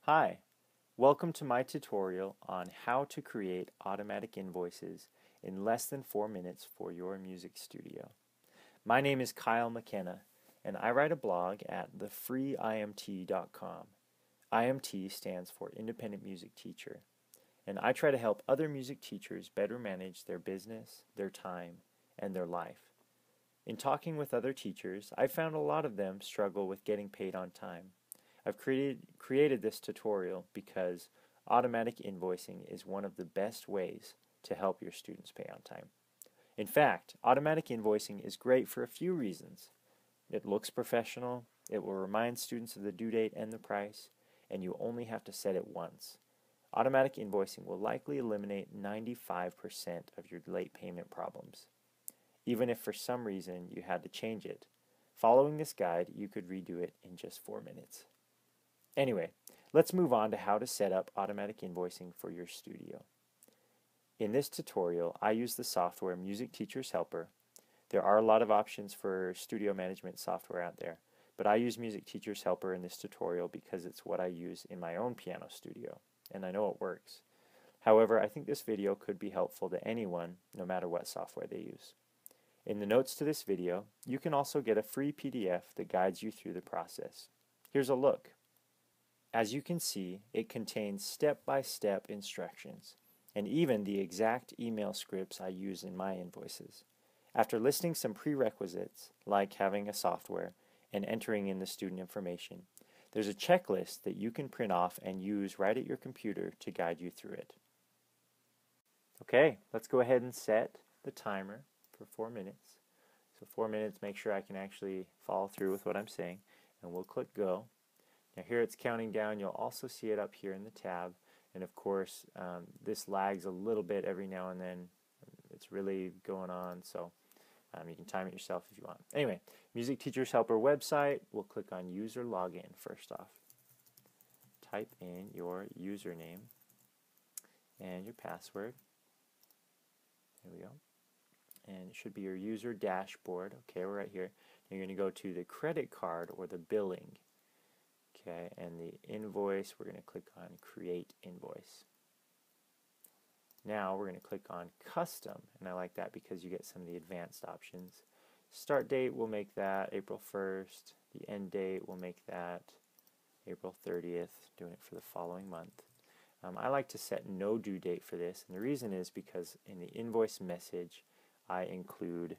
Hi, welcome to my tutorial on how to create automatic invoices in less than 4 minutes for your music studio. My name is Kyle McKenna, and I write a blog at thefreeimt.com. IMT stands for Independent Music Teacher, and I try to help other music teachers better manage their business, their time, and their life. In talking with other teachers, I found a lot of them struggle with getting paid on time. I've created this tutorial because automatic invoicing is one of the best ways to help your students pay on time. In fact, automatic invoicing is great for a few reasons. It looks professional, it will remind students of the due date and the price, and you only have to set it once. Automatic invoicing will likely eliminate 95% of your late payment problems. Even if for some reason you had to change it, following this guide, you could redo it in just 4 minutes. Anyway, let's move on to how to set up automatic invoicing for your studio. In this tutorial, I use the software Music Teacher's Helper. There are a lot of options for studio management software out there, but I use Music Teacher's Helper in this tutorial because it's what I use in my own piano studio, and I know it works. However, I think this video could be helpful to anyone, no matter what software they use. In the notes to this video, you can also get a free PDF that guides you through the process. Here's a look. As you can see, it contains step-by-step instructions, and even the exact email scripts I use in my invoices. After listing some prerequisites, like having a software and entering in the student information, there's a checklist that you can print off and use right at your computer to guide you through it. Okay, let's go ahead and set the timer for 4 minutes. So 4 minutes, make sure I can actually follow through with what I'm saying, and we'll click go. Now here it's counting down. You'll also see it up here in the tab, and of course this lags a little bit every now and then. It's really going on, so you can time it yourself if you want. Anyway, Music Teacher's Helper website, we'll click on user login first off. Type in your username and your password. There we go. And it should be your user dashboard. Okay, we're right here. You're going to go to the credit card or the billing. Okay, and the invoice, we're going to click on Create Invoice. Now we're going to click on Custom, and I like that because you get some of the advanced options. Start date, we'll make that April 1st. The end date, we'll make that April 30th, doing it for the following month. I like to set no due date for this, and the reason is because in the invoice message, I include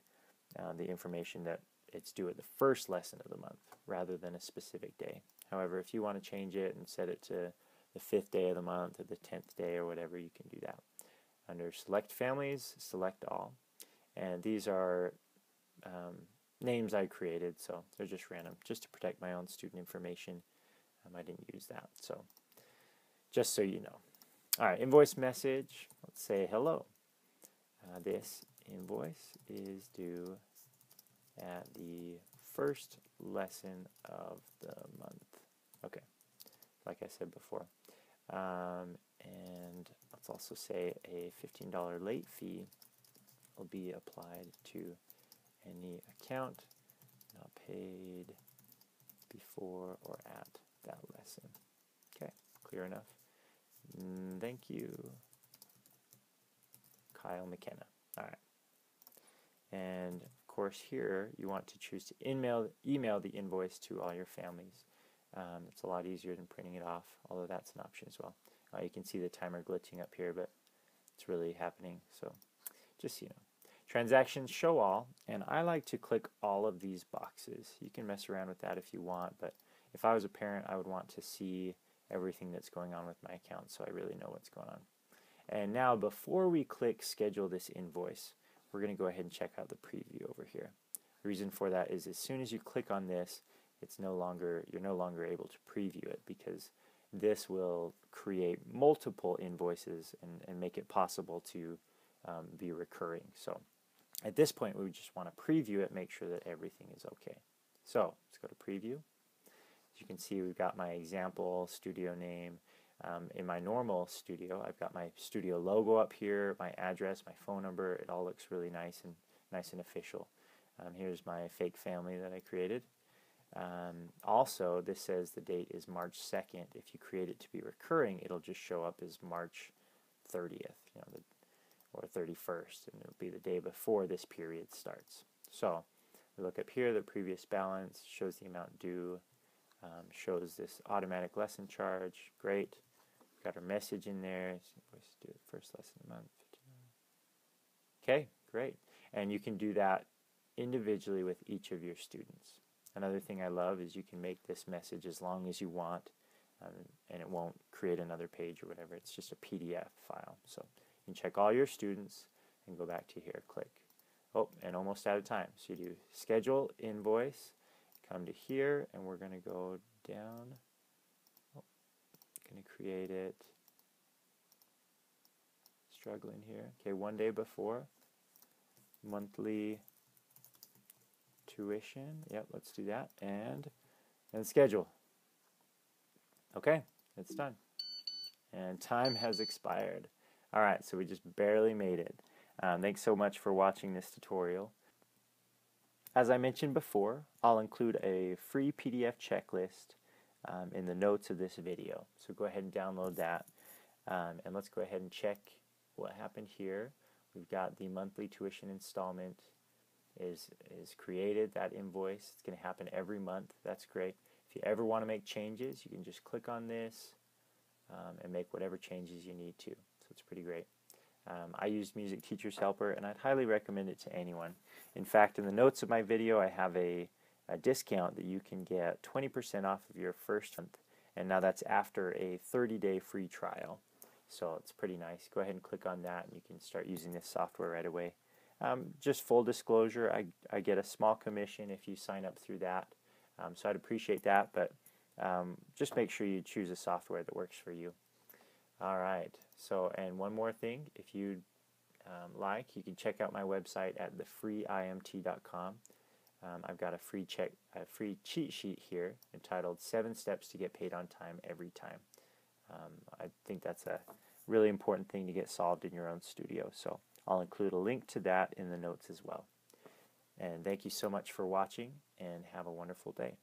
the information that it's due at the first lesson of the month rather than a specific day. However, if you want to change it and set it to the 5th day of the month or the 10th day or whatever, you can do that. Under Select Families, select all. And these are names I created, so they're just random, just to protect my own student information. I didn't use that, so just so you know. All right, invoice message. Let's say hello. This invoice is due at the first lesson of the month. Okay, like I said before. And let's also say a $15 late fee will be applied to any account not paid before or at that lesson. Okay, clear enough. Thank you, Kyle McKenna. All right. And of course here you want to choose to email the invoice to all your families. It's a lot easier than printing it off, although that's an option as well. You can see the timer glitching up here, but it's really happening, so just so you know. Transactions show all, and I like to click all of these boxes. You can mess around with that if you want, but if I was a parent, I would want to see everything that's going on with my account so I really know what's going on. And now before we click schedule this invoice, we're going to go ahead and check out the preview over here. The reason for that is as soon as you click on this, you're no longer able to preview it, because this will create multiple invoices and make it possible to be recurring. So at this point we just want to preview it, make sure that everything is okay. So let's go to preview. As you can see, we've got my example studio name. In my normal studio, I've got my studio logo up here, my address, my phone number. It all looks really nice and official. Here's my fake family that I created. Also, this says the date is March 2nd. If you create it to be recurring, it'll just show up as March 30th, or 31st, and it'll be the day before this period starts. So we look up here, the previous balance shows the amount due, shows this automatic lesson charge. Great. Got our message in there. Let's do it first lesson a month. Okay, great. And you can do that individually with each of your students. Another thing I love is you can make this message as long as you want, and it won't create another page or whatever. It's just a PDF file. So you can check all your students and go back to here, click. Oh, and almost out of time. So you do schedule invoice, come to here, and we're going to go down. Oh, going to create it. Struggling here. Okay, one day before. Monthly tuition. Yep, let's do that. And schedule. Okay, it's done. And time has expired. All right, so we just barely made it. Thanks so much for watching this tutorial. As I mentioned before, I'll include a free PDF checklist in the notes of this video. So go ahead and download that. And let's go ahead and check what happened here. We've got the monthly tuition installment is created, that invoice. It's going to happen every month. That's great. If you ever want to make changes, you can just click on this and make whatever changes you need to. So it's pretty great. I used Music Teacher's Helper, and I'd highly recommend it to anyone. In fact, in the notes of my video, I have a discount that you can get 20% off of your first month, and now that's after a 30-day free trial. So it's pretty nice. Go ahead and click on that, and you can start using this software right away. Just full disclosure, I get a small commission if you sign up through that, so I'd appreciate that, but just make sure you choose a software that works for you. All right, so, and one more thing, if you'd you can check out my website at thefreeimt.com. I've got a free cheat sheet here entitled 7 Steps to Get Paid on Time Every Time. I think that's a really important thing to get solved in your own studio, so I'll include a link to that in the notes as well. And thank you so much for watching, and have a wonderful day.